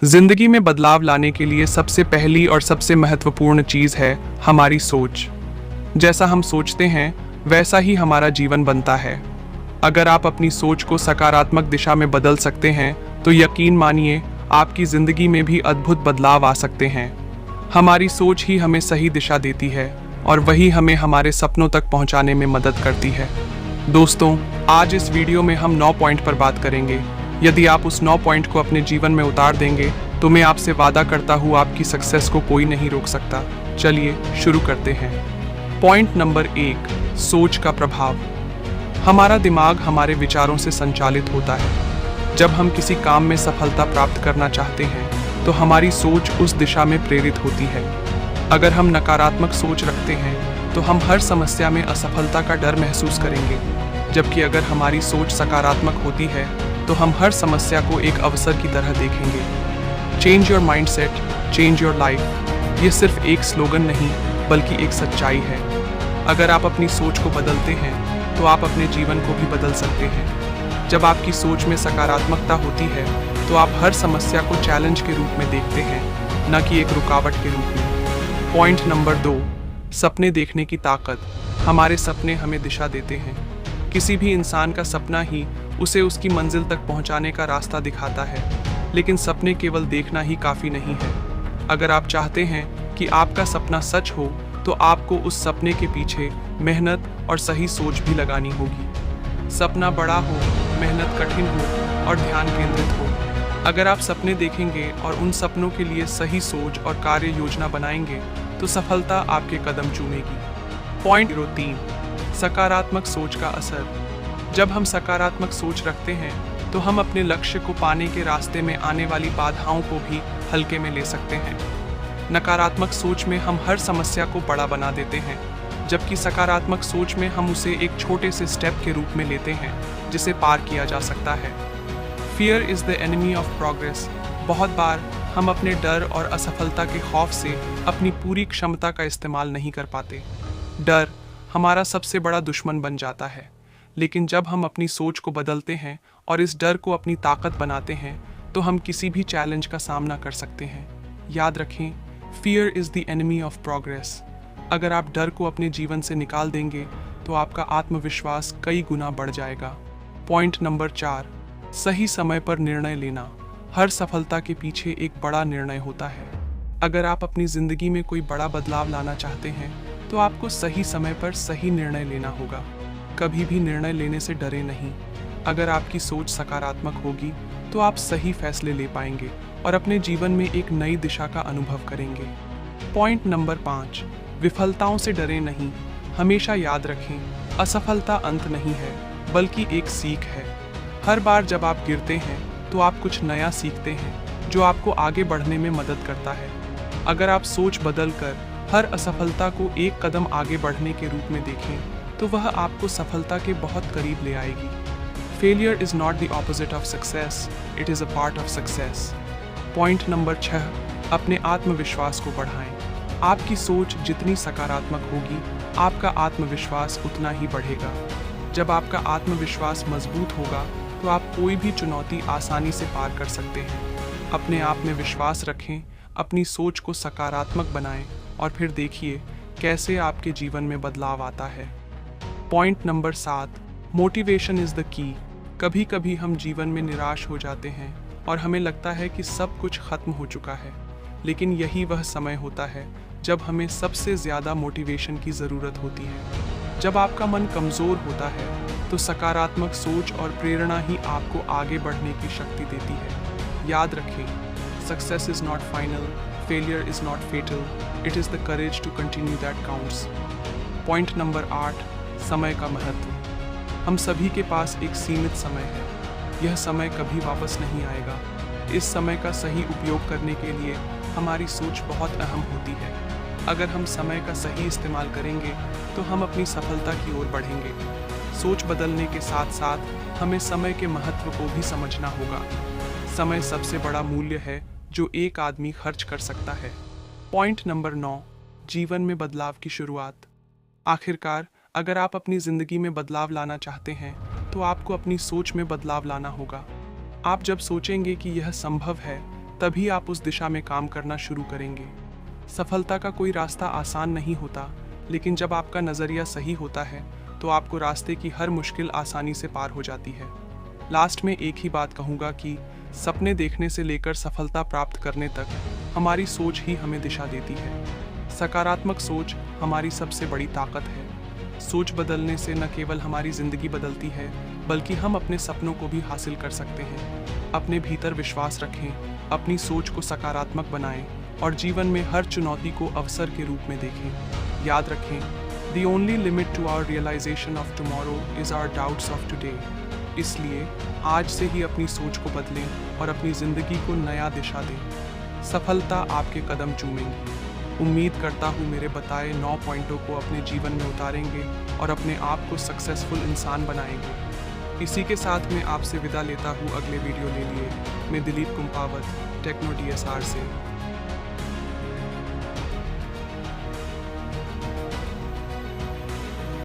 जिंदगी में बदलाव लाने के लिए सबसे पहली और सबसे महत्वपूर्ण चीज है हमारी सोच। जैसा हम सोचते हैं वैसा ही हमारा जीवन बनता है। अगर आप अपनी सोच को सकारात्मक दिशा में बदल सकते हैं तो यकीन मानिए आपकी जिंदगी में भी अद्भुत बदलाव आ सकते हैं। हमारी सोच ही हमें सही दिशा देती है और वही हमें हमारे सपनों तक पहुंचाने में मदद करती है। दोस्तों, आज इस वीडियो में हम 9 पॉइंट पर बात करेंगे। यदि आप उस 9 पॉइंट को अपने जीवन में उतार देंगे तो मैं आपसे वादा करता हूँ आपकी सक्सेस को कोई नहीं रोक सकता। चलिए शुरू करते हैं। पॉइंट नंबर 1, सोच का प्रभाव। हमारा दिमाग हमारे विचारों से संचालित होता है। जब हम किसी काम में सफलता प्राप्त करना चाहते हैं तो हमारी सोच उस दिशा में प्रेरित होती है। अगर हम नकारात्मक सोच रखते हैं तो हम हर समस्या में असफलता का डर महसूस करेंगे, जबकि अगर हमारी सोच सकारात्मक होती है तो हम हर समस्या को एक अवसर की तरह देखेंगे। Change your mindset, change your life. ये सिर्फ एक स्लोगन नहीं बल्कि एक सच्चाई है। अगर आप अपनी सोच को बदलते हैं तो आप अपने जीवन को भी बदल सकते हैं। जब आपकी सोच में सकारात्मकता होती है तो आप हर समस्या को चैलेंज के रूप में देखते हैं, न कि एक रुकावट के रूप में। पॉइंट नंबर 2, सपने देखने की ताकत। हमारे सपने हमें दिशा देते हैं। किसी भी इंसान का सपना ही उसे उसकी मंजिल तक पहुंचाने का रास्ता दिखाता है, लेकिन सपने केवल देखना ही काफ़ी नहीं है। अगर आप चाहते हैं कि आपका सपना सच हो तो आपको उस सपने के पीछे मेहनत और सही सोच भी लगानी होगी। सपना बड़ा हो, मेहनत कठिन हो और ध्यान केंद्रित हो। अगर आप सपने देखेंगे और उन सपनों के लिए सही सोच और कार्य योजना बनाएंगे तो सफलता आपके कदम चूमेगी। पॉइंट 3, सकारात्मक सोच का असर। जब हम सकारात्मक सोच रखते हैं तो हम अपने लक्ष्य को पाने के रास्ते में आने वाली बाधाओं को भी हल्के में ले सकते हैं। नकारात्मक सोच में हम हर समस्या को बड़ा बना देते हैं, जबकि सकारात्मक सोच में हम उसे एक छोटे से स्टेप के रूप में लेते हैं जिसे पार किया जा सकता है। Fear is the enemy of progress. बहुत बार हम अपने डर और असफलता के खौफ से अपनी पूरी क्षमता का इस्तेमाल नहीं कर पाते। डर हमारा सबसे बड़ा दुश्मन बन जाता है, लेकिन जब हम अपनी सोच को बदलते हैं और इस डर को अपनी ताकत बनाते हैं तो हम किसी भी चैलेंज का सामना कर सकते हैं। याद रखें, fear is the enemy of progress. अगर आप डर को अपने जीवन से निकाल देंगे तो आपका आत्मविश्वास कई गुना बढ़ जाएगा। पॉइंट नंबर 4, सही समय पर निर्णय लेना। हर सफलता के पीछे एक बड़ा निर्णय होता है। अगर आप अपनी जिंदगी में कोई बड़ा बदलाव लाना चाहते हैं तो आपको सही समय पर सही निर्णय लेना होगा। कभी भी निर्णय लेने से डरे नहीं। अगर आपकी सोच सकारात्मक होगी तो आप सही फैसले ले पाएंगे और अपने जीवन में एक नई दिशा का अनुभव करेंगे। पॉइंट नंबर 5, विफलताओं से डरे नहीं। हमेशा याद रखें, असफलता अंत नहीं है बल्कि एक सीख है। हर बार जब आप गिरते हैं तो आप कुछ नया सीखते हैं जो आपको आगे बढ़ने में मदद करता है। अगर आप सोच बदल कर हर असफलता को एक कदम आगे बढ़ने के रूप में देखें तो वह आपको सफलता के बहुत करीब ले आएगी। Failure is not the opposite of success, it is a part of success. Point number 6, अपने आत्मविश्वास को बढ़ाएं। आपकी सोच जितनी सकारात्मक होगी आपका आत्मविश्वास उतना ही बढ़ेगा। जब आपका आत्मविश्वास मजबूत होगा तो आप कोई भी चुनौती आसानी से पार कर सकते हैं। अपने आप में विश्वास रखें, अपनी सोच को सकारात्मक बनाएं और फिर देखिए कैसे आपके जीवन में बदलाव आता है। Point number 7, motivation is the key. कभी कभी हम जीवन में निराश हो जाते हैं और हमें लगता है कि सब कुछ खत्म हो चुका है, लेकिन यही वह समय होता है जब हमें सबसे ज़्यादा मोटिवेशन की ज़रूरत होती है। जब आपका मन कमज़ोर होता है तो सकारात्मक सोच और प्रेरणा ही आपको आगे बढ़ने की शक्ति देती है। याद रखें, success is not final, failure is not fatal, it is the courage to continue that counts. Point number 8, समय का महत्व। हम सभी के पास एक सीमित समय है। यह समय कभी वापस नहीं आएगा। इस समय का सही उपयोग करने के लिए हमारी सोच बहुत अहम होती है। अगर हम समय का सही इस्तेमाल करेंगे तो हम अपनी सफलता की ओर बढ़ेंगे। सोच बदलने के साथ साथ हमें समय के महत्व को भी समझना होगा। समय सबसे बड़ा मूल्य है जो एक आदमी खर्च कर सकता है। पॉइंट नंबर 9, जीवन में बदलाव की शुरुआत। आखिरकार अगर आप अपनी ज़िंदगी में बदलाव लाना चाहते हैं तो आपको अपनी सोच में बदलाव लाना होगा। आप जब सोचेंगे कि यह संभव है तभी आप उस दिशा में काम करना शुरू करेंगे। सफलता का कोई रास्ता आसान नहीं होता, लेकिन जब आपका नज़रिया सही होता है तो आपको रास्ते की हर मुश्किल आसानी से पार हो जाती है। लास्ट में एक ही बात कहूँगा कि सपने देखने से लेकर सफलता प्राप्त करने तक हमारी सोच ही हमें दिशा देती है। सकारात्मक सोच हमारी सबसे बड़ी ताकत है। सोच बदलने से न केवल हमारी जिंदगी बदलती है, बल्कि हम अपने सपनों को भी हासिल कर सकते हैं। अपने भीतर विश्वास रखें, अपनी सोच को सकारात्मक बनाएं और जीवन में हर चुनौती को अवसर के रूप में देखें। याद रखें, The only limit to our realization of tomorrow is our doubts of today। इसलिए आज से ही अपनी सोच को बदलें और अपनी जिंदगी को नया दिशा दें। सफलता आपके कदम चूमेंगी। उम्मीद करता हूँ मेरे बताए 9 पॉइंटों को अपने जीवन में उतारेंगे और अपने आप को सक्सेसफुल इंसान बनाएंगे। इसी के साथ मैं आपसे विदा लेता हूँ अगले वीडियो के लिए। मैं दिलीप कुंपावत, टेक्नो DSR से।